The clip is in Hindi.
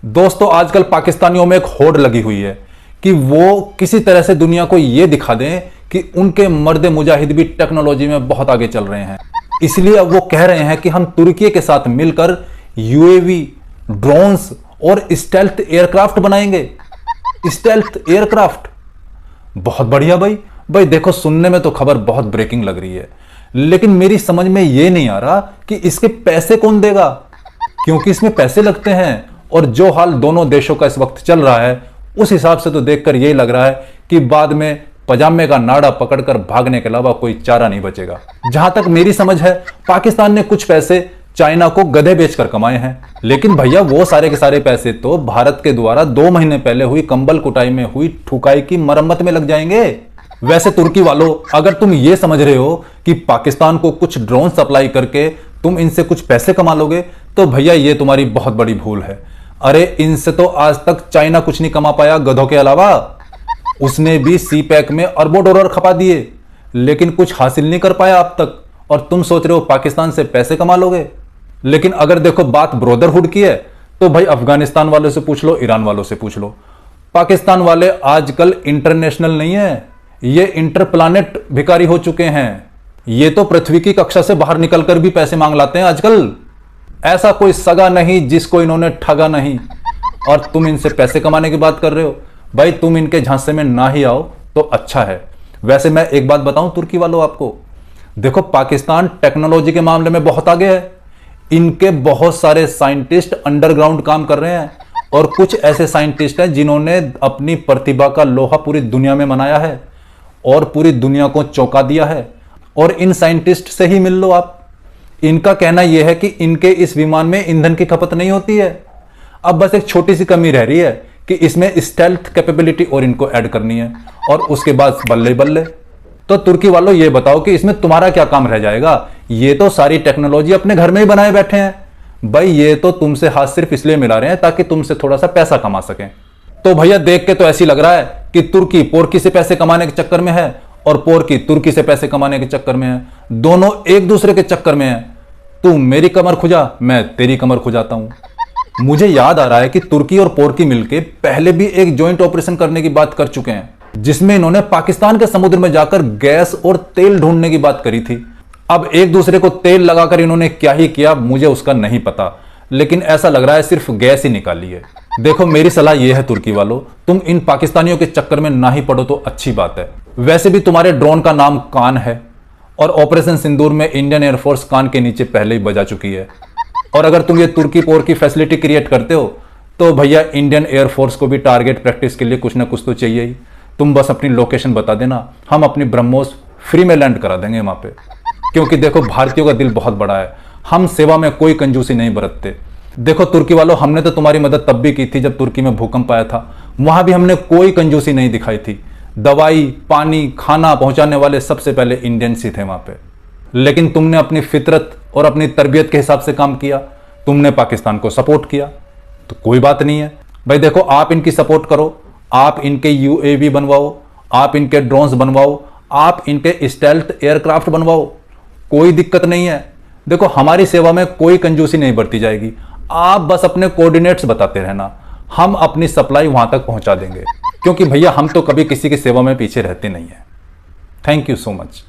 दोस्तों आजकल पाकिस्तानियों में एक होड़ लगी हुई है कि वो किसी तरह से दुनिया को यह दिखा दें कि उनके मर्द मुजाहिद भी टेक्नोलॉजी में बहुत आगे चल रहे हैं। इसलिए अब वो कह रहे हैं कि हम तुर्की के साथ मिलकर यूएवी, ड्रोन्स और स्टेल्थ एयरक्राफ्ट बनाएंगे। स्टेल्थ एयरक्राफ्ट, बहुत बढ़िया भाई देखो, सुनने में तो खबर बहुत ब्रेकिंग लग रही है, लेकिन मेरी समझ में यह नहीं आ रहा कि इसके पैसे कौन देगा, क्योंकि इसमें पैसे लगते हैं। और जो हाल दोनों देशों का इस वक्त चल रहा है, उस हिसाब से तो देखकर यही लग रहा है कि बाद में पजामे का नाड़ा पकड़कर भागने के अलावा कोई चारा नहीं बचेगा। जहां तक मेरी समझ है, पाकिस्तान ने कुछ पैसे चाइना को गधे बेचकर कमाए हैं, लेकिन भैया वो सारे के सारे पैसे तो भारत के द्वारा 2 महीने पहले हुई कंबल कुटाई में हुई ठुकाई की मरम्मत में लग जाएंगे। वैसे तुर्की वालों, अगर तुम ये समझ रहे हो कि पाकिस्तान को कुछ ड्रोन सप्लाई करके तुम इनसे कुछ पैसे कमा लोगे, तो भैया ये तुम्हारी बहुत बड़ी भूल है। अरे इनसे तो आज तक चाइना कुछ नहीं कमा पाया गधों के अलावा। उसने भी सी पैक में अरबों डॉलर खपा दिए, लेकिन कुछ हासिल नहीं कर पाया अब तक, और तुम सोच रहे हो पाकिस्तान से पैसे कमा लोगे। लेकिन अगर देखो बात ब्रदरहुड की है, तो भाई अफगानिस्तान वालों से पूछ लो, ईरान वालों से पूछ लो। पाकिस्तान वाले आजकल इंटरनेशनल नहीं है, ये इंटरप्लानेट भिखारी हो चुके हैं। ये तो पृथ्वी की कक्षा से बाहर निकलकर भी पैसे मांग लाते हैं आजकल। ऐसा कोई सगा नहीं जिसको इन्होंने ठगा नहीं, और तुम इनसे पैसे कमाने की बात कर रहे हो। भाई तुम इनके झांसे में ना ही आओ तो अच्छा है। वैसे मैं एक बात बताऊं तुर्की वालों आपको, देखो पाकिस्तान टेक्नोलॉजी के मामले में बहुत आगे है। इनके बहुत सारे साइंटिस्ट अंडरग्राउंड काम कर रहे हैं, और कुछ ऐसे साइंटिस्ट हैं जिन्होंने अपनी प्रतिभा का लोहा पूरी दुनिया में मनाया है और पूरी दुनिया को चौंका दिया है। और इन साइंटिस्ट से ही मिल लो आप। इनका कहना यह है कि इनके इस विमान में ईंधन की खपत नहीं होती है। अब बस एक छोटी सी कमी रह रही है कि इसमें स्टेल्थ कैपेबिलिटी और इनको ऐड करनी है, और उसके बाद बल्ले बल्ले। तो तुर्की वालों ये बताओ कि इसमें तुम्हारा क्या काम रह जाएगा। ये तो सारी टेक्नोलॉजी अपने घर में ही बनाए बैठे हैं। भाई ये तो तुमसे हाथ सिर्फ इसलिए मिला रहे हैं ताकि तुमसे थोड़ा सा पैसा कमा सकें। तो भैया देख के तो ऐसी लग रहा है कि तुर्की पोर्की से पैसे कमाने के चक्कर में है, और पोर्की तुर्की से पैसे कमाने के चक्कर में है। दोनों एक दूसरे के चक्कर में है। तू मेरी कमर खुजा, मैं तेरी कमर खुजाता हूं। मुझे याद आ रहा है कि तुर्की और पोर्की मिलके पहले भी एक जॉइंट ऑपरेशन करने की बात कर चुके हैं, जिसमें इन्होंने पाकिस्तान के समुद्र में जाकर गैस और तेल ढूंढने की बात करी थी। अब एक दूसरे को तेल लगाकर इन्होंने क्या ही किया मुझे उसका नहीं पता, लेकिन ऐसा लग रहा है सिर्फ गैस ही निकाली है। देखो मेरी सलाह यह है तुर्की वालों, तुम इन पाकिस्तानियों के चक्कर में ना ही पड़ो तो अच्छी बात है। वैसे भी तुम्हारे ड्रोन का नाम कान है, और ऑपरेशन सिंदूर में इंडियन एयरफोर्स कान के नीचे पहले ही बजा चुकी है। और अगर तुम ये तुर्की पोर की फैसिलिटी क्रिएट करते हो, तो भैया इंडियन एयरफोर्स को भी टारगेट प्रैक्टिस के लिए कुछ ना कुछ तो चाहिए ही। तुम बस अपनी लोकेशन बता देना, हम अपनी ब्रह्मोस फ्री में लैंड करा देंगे वहां पे। क्योंकि देखो भारतीयों का दिल बहुत बड़ा है, हम सेवा में कोई कंजूसी नहीं बरतते। देखो तुर्की वालों, हमने तो तुम्हारी मदद तब भी की थी जब तुर्की में भूकंप आया था, वहां भी हमने कोई कंजूसी नहीं दिखाई थी। दवाई, पानी, खाना पहुंचाने वाले सबसे पहले इंडियंस ही थे वहां पे। लेकिन तुमने अपनी फितरत और अपनी तरबियत के हिसाब से काम किया, तुमने पाकिस्तान को सपोर्ट किया, तो कोई बात नहीं है। भाई देखो आप इनकी सपोर्ट करो, आप इनके यूएवी बनवाओ, आप इनके ड्रोन्स बनवाओ, आप इनके स्टेल्थ एयरक्राफ्ट बनवाओ, कोई दिक्कत नहीं है। देखो हमारी सेवा में कोई कंजूसी नहीं बरती जाएगी। आप बस अपने कोऑर्डिनेट्स बताते रहना, हम अपनी सप्लाई वहां तक पहुंचा देंगे। क्योंकि भैया हम तो कभी किसी की सेवा में पीछे रहते नहीं हैं। Thank you so much.